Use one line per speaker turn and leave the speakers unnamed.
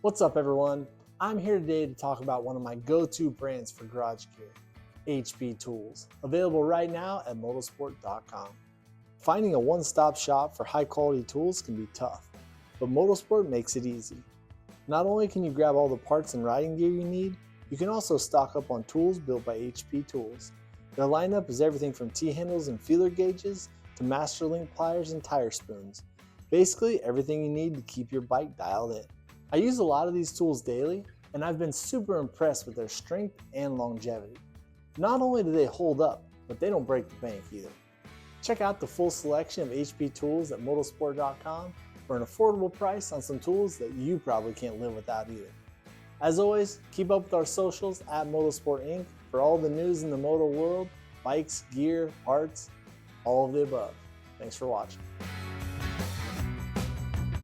What's up everyone? I'm here today to talk about one of my go-to brands for garage gear, HP Tools, available right now at MotoSport.com. Finding a one-stop shop for high-quality tools can be tough, but Motosport makes it easy. Not only can you grab all the parts and riding gear you need, you can also stock up on tools built by HP Tools. Their lineup is everything from T-handles and feeler gauges to master link pliers and tire spoons. Basically everything you need to keep your bike dialed in. I use a lot of these tools daily, and I've been super impressed with their strength and longevity. Not only do they hold up, but they don't break the bank either. Check out the full selection of HP tools at MotoSport.com for an affordable price on some tools that you probably can't live without either. As always, keep up with our socials at Motosport Inc. for all the news in the moto world, bikes, gear, parts, all of the above. Thanks for watching.